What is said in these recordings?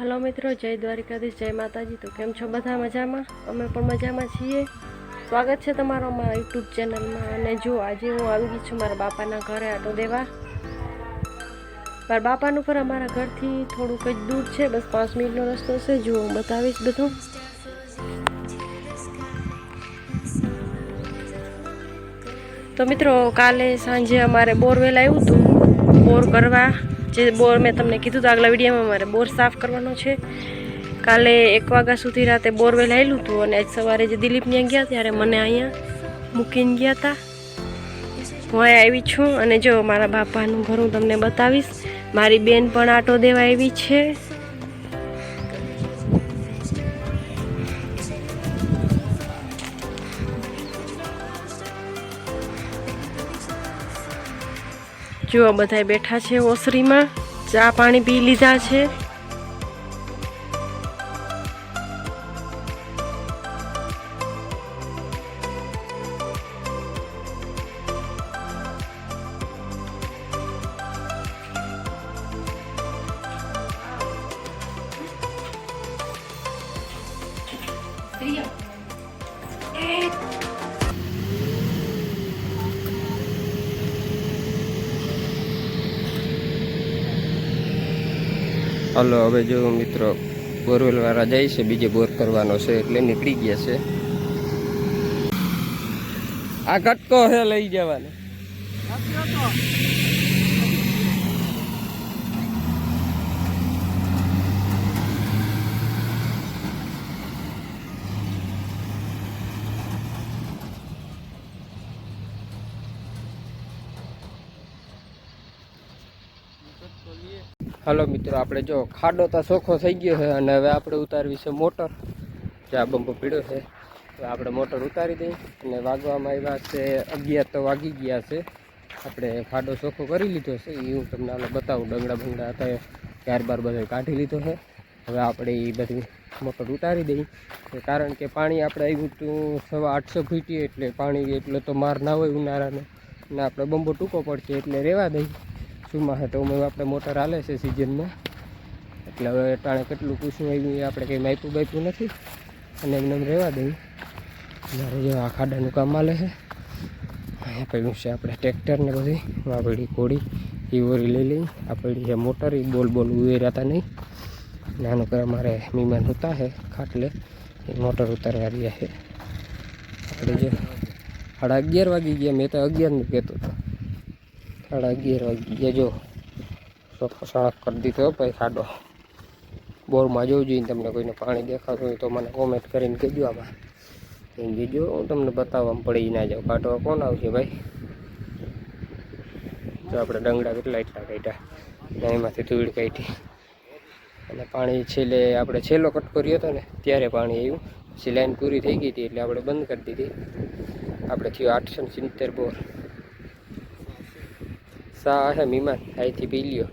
Hello मित्रों, जय द्वारिकाधीश, जय माताजी। तो केम छो बधा मजामां? अमे पण मजामां छीए। स्वागत है तमारो अमारा यूट्यूब चेनल में। अने जो आज हूँ आई गई छूँ मारा बापाना घरे आटो देवा। मारा बापानुं घर अमारा घरथी थोड़ुं ज दूर है, बस 5 मिनिटनो रस्तो है। जो हूँ बतावीश बधुं। तो मित्रों, काले सांजे अमारे बोरवेल आव्युं हतुं बोर करवा। जे बोर मैं तमने कीधुं तो आगला विडियो में अमारे बोर साफ करवानो छे। काले 1 वाग्या सुधी राते बोरवेल आव्युं हतुं अने आज सवारे जे दिलीप न्या गया त्यारे मने अहींया मूकीने गया था। हूँ अहीं आवी छुं अने जो मारा बापानुं घर हूँ तमने बतावीश। मारी बेन पण आटो देवा आवी छे। जो बधाय बैठा छे ओसरी में, चा पाणी पी लीधा छे। हलो हवे जो मित्रों बोरवेल वाला जाए से बीजे बोर करवानो छे એટલે નીકળી ગયા છે। આ કટકો હે લઈ જવાનો। हलो मित्रों, आपणे जो खाडो तो सोखो थई गयो है अने हवे आपणे उतारवी छे मोटर। ज्यां बंबो पीड्यो है तो आपणे मोटर उतारी दई अने वागवामां आव्या छे 11 तो वागी गया छे। आपणे खाडो सोखो करी लीधो छे। ए हूँ तमने हालो बतावुं। डंगड़ा बंगड़ा हता त्यारबार बधो काढी लीधो है। हवे आपणे ए बधी मोटर उतारी दई, कारण के पाणी आपणे आव्युं हतुं 850 फीट एटले पाणी एटलो तो मार ना होय उनाळाने ने आपणे बंबो टूंको पड़शे एटले रेवा दई। सुमा तो मैं अपने मोटर हाले से सीजन में एटले हवे टाणे केटलुं पूछुं आव्युं ए आपणे कंई माप्युं बाप्युं नथी अने एमने एम रहेवा दई। मारे जो आ खाडानुं काम हाले है। अहींया पड्युं छे आपणे ट्रेक्टर ने बधी। आ पड़ी घोड़ी ए वरी लई लई। आ पड़ी है मोटर, ए बोल बोल उवेराता नहीं। नानो कर मारे मीमान होता है खाटले ए मोटर उतारवा रह्या है। आपणे जो 11:30 वागी गया। मैं तो 11 नुं कहेतो तो 11:30 वागी गया। जो सोखो सड़क कर दीधो भाई खाडो। बोर में जो जोईने तमने कोईने पाणी देखातुं होय तो मने कॉमेंट करीने कहेजो। आमां कहेजो हूँ तमने बताववामां पड़ी ना जाऊँ। काढवा कोण आवशे भाई? तो आपणे डंगड़ा કેટલા એટલા કાઢ્યા ને એમાંથી ધૂળ કાઢી અને પાણી છેલ્લે આપણે છેલ્લો કટકો રહ્યો હતો ને ત્યારે પાણી આવ્યું। પછી લાઈન પૂરી થઈ ગઈ હતી એટલે આપણે બંધ કરી દીધી। આપણે થયું 870 બોર। सा है मीमान અહીંથી પી લ્યો।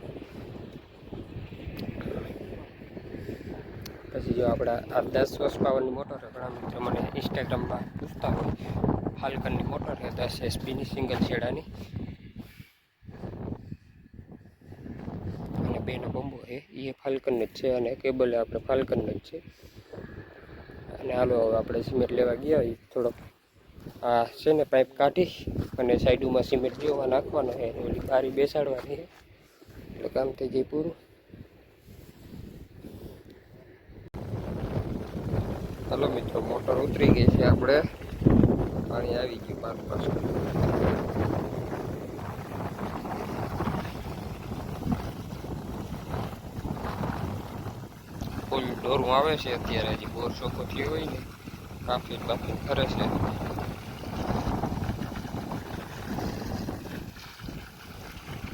પછી જો આપણા આ 10 horse પાવરની મોટર છે। ઘણા મિત્રો મને ઇન્સ્ટાગ્રામમાં પૂછતા હોય ફાલ્કનની મોટર છે 10 HP ની સિંગલ છેડાની અને બેનો બંબો છે એ ફાલ્કન જ છે અને કેબલ આપણે ફાલ્કન જ છે। અને હાલો હવે આપણે સિમેન્ટ લેવા ગયા થોડોક આ છે ને પાઇપ કાઢી અને સાઈડમાં સિમેન્ટ જેવા નાખવાનો છે અને ઓલી બારી બેસાડવાની છે એટલે કામ થઈ જાય પૂરું। हेलो मित्रों, मोटर उतरी गई है। आपणे पाणी आवी गयुं पार पाछुं। फूल डोरू आवे छे। अत्यारे हजी बोर सोखो थयो होय ने काफी बाकी फरे छे।